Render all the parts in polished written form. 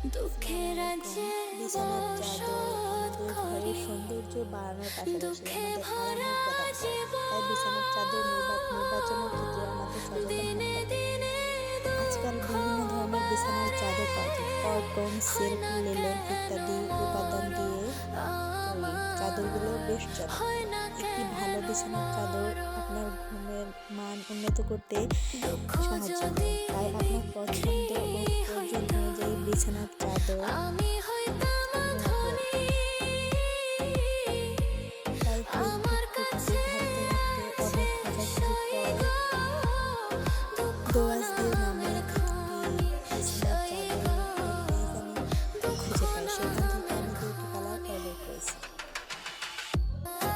বিছানার চাদর আমাদের ঘরের সৌন্দর্য বাড়ানোর পাশাপাশি আমাদের আরামও প্রদান করে। তাই বিছানার চাদর নির্বাচনের ক্ষেত্রে আমাদের সচেতন হতে হবে। আজকাল বিভিন্ন ধরনের বিছানার চাদর পাওয়া যায়, কটন, সিল্ক, লিনেন ইত্যাদি উপাদান দিয়ে তৈরি। চাদরগুলো বেশ জনপ্রিয়। একটি ভালো বিছানার চাদর আপনার ঘুমের মান উন্নত করতে সাহায্য করে। তাই আপনার পছন্দ ও প্রয়োজন অনুযায়ী বিছানার চাদর ব্যবহার করুন। তাই ফেসবুক পেজটি ঘাঁটতে ঘাঁটতে অনেক খোঁজাখুঁজির পর দোয়াজ দিয়ে নামে একটি বিছানার চাদরের পেজ আমি খুঁজে পাই। সেখান থেকে আমি 2টি কালার অর্ডার করেছি।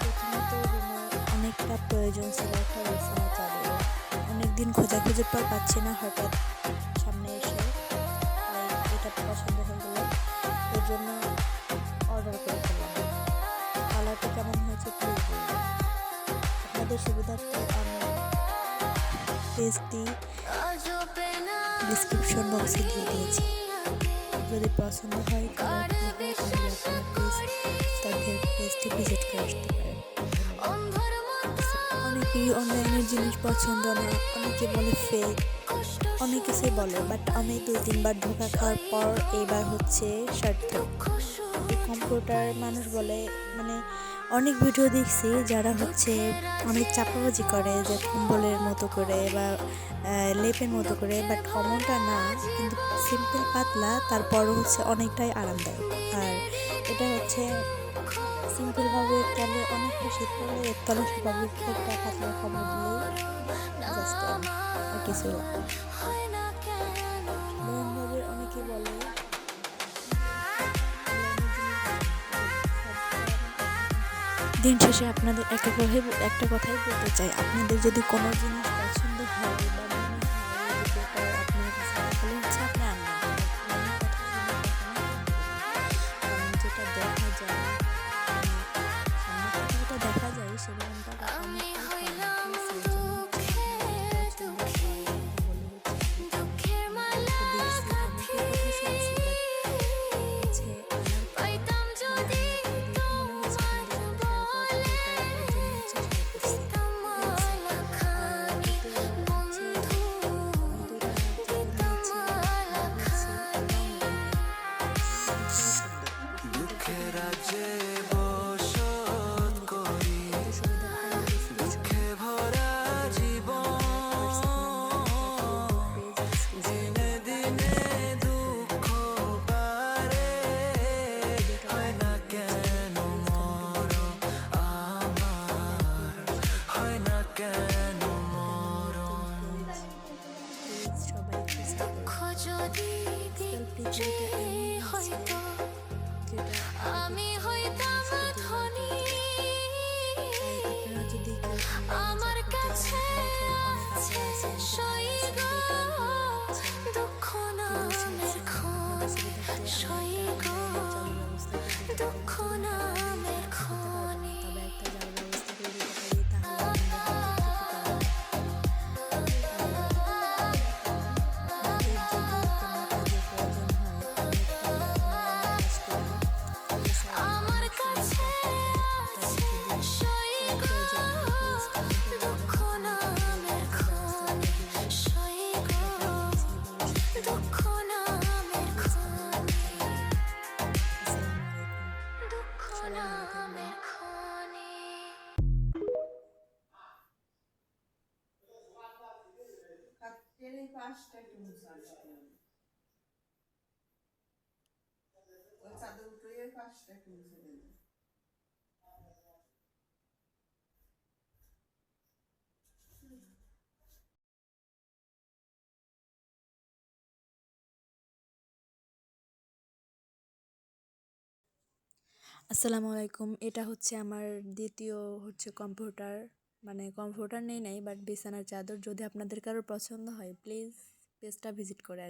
প্রথমত রুমের অনেকটা প্রয়োজন ছিল একটা বিছানার চাদরের। অনেকদিন খোঁজাখুঁজির পর পাচ্ছি না, হঠাৎ সামনে এসে তাই এটা পছন্দ হয়ে গেল, এর জন্য অর্ডার করে ফেললাম। কালারটা কেমন হয়েছে প্লিজ বলবেন। আপনাদের সুবিধার্থে আমি পেজটি ডিসক্রিপশন বক্সে দিয়ে দিয়েছি। যদি পছন্দ হয় কালারফুল হয় তাহলে আপনারা প্লিজ তাদের পেজটি ভিজিট করে আসতে পারেন। অনেকেই অনলাইনের জিনিস পছন্দ না, অনেকে বলে ফেক, অনেক কিছুই বলে, বাট আমি 2-3 বার ধোঁকা খাওয়ার পর এইবার হচ্ছে সার্থক। এই কম্পিউটার মানুষ বলে, মানে অনেক ভিডিও দেখছি যারা হচ্ছে অনেক চাপাবাজি করে যে কম্বলের মতো করে বা লেপের মতো করে, বাট অমনটা না, কিন্তু সিম্পল পাতলা, তারপরও হচ্ছে অনেকটাই আরামদায়ক। আর এটা হচ্ছে সিম্পলভাবে তলে অনেকটা শীত পড়লে এর তলে স্বাভাবিক একটা পাতলা কাপড় দিলেই জাস্ট আর কিছু লাগে না। সাধারণভাবে অনেকে বলে অনলাইনের জিনিস ভালো না, তবে দিন শেষে আপনাদের একটা কথাই বলতে চাই, আপনাদের যদি কোনো জিনিস পছন্দ হয় বা মনে হয় যে বেটার আপনার কাছে, তাহলে হচ্ছে আপনি আনবেন। অন্যের কথা শুনে কখনো কারণ যেটা দেখা যায়, সামনে থেকে যেটা দেখা যায় সেরকমটা অনেকটাই হয় না, ঠিক আছে? এই জন্য হচ্ছে আপনার যদি পছন্দ হয় তাহলে হচ্ছে আপনি কিনবেন। আমি অনেক দেখছি, অনেকের কথা শুনছি, বাট হচ্ছে আনার পর মানে আনার পরে মনে হয়েছে আপনাদের সাথে শেয়ার করাটা বেটার, এর জন্য হচ্ছে শেয়ার করছি, ঠিক আছে? আর এতে হচ্ছে আমি 2টা চাদর নিয়েছি, আর হচ্ছে ওড়নাও নিয়েছি। অনেকটাই সুন্দর। আপনাদের যদি ভালো লাগে তাহলে নিতে পারেন। আপনাদের সুবিধার্থে আমি ডিসক্রিপশনে আমার হোয়াটসঅ্যাপ নাম্বার তারপর আমার পেজ ডিসক্রিপশনে দেওয়া আছে, ভিডিওটা ভালো লাগলে চাইলে লাইক কমেন্ট করবেন, শেয়ার করবেন। আর এটা আমার নতুন পেজ, প্লিজ সবাই একটু সাপোর্ট করবেন। আজকাল পৃথিবীটা এমন হয়েছে যেটা আগে দেখতাম মানুষকে দুর্বল করে তোলে। তাই আপনারা যদি কেউ অনলাইনে জব করতে চান, অনেকের অনেক আপু আছেন, ভাই আছেন, বেকার ঘুরে বেড়াচ্ছেন, প্রবাসী আছেন, আপনাদের সুবিধার্থে আমি একটা অনলাইনে জবের ব্যবস্থা করে দিতে পারি। যদি হয়তো আমি নিজে হাতে করতে পারবো না, তবে একটা জবের ব্যবস্থা করে দিতে পারি, তাহলে আপনাদের হয়তো একটু উপকার হবে। আর আপনাদের যদি কোনো কাজের প্রয়োজন হয়, আমি একটা অনলাইনে কাজ করি, ফ্রিল্যান্সার, অনেক সময় জব পাওয়া যায়। আপনাদের যদি কারো প্রয়োজন হয় প্লিজ কমেন্টে বলবেন, আমি আপনাদের কাজের ব্যবস্থা করে দিব। বেটার রিজনেবল সাথে প্লিজ কমেন্টে জানাবেন। আসসালামু আলাইকুম, সবাই ভালো থাকবেন। আসসালামু আলাইকুম, এটা হচ্ছে আমার দ্বিতীয় হচ্ছে কম্পিউটার, মানে কম্পিউটার নেই নাই, বাট বিছানার চাদর। যদি আপনাদের কারোর পছন্দ হয় প্লিজ পেজটা ভিজিট করে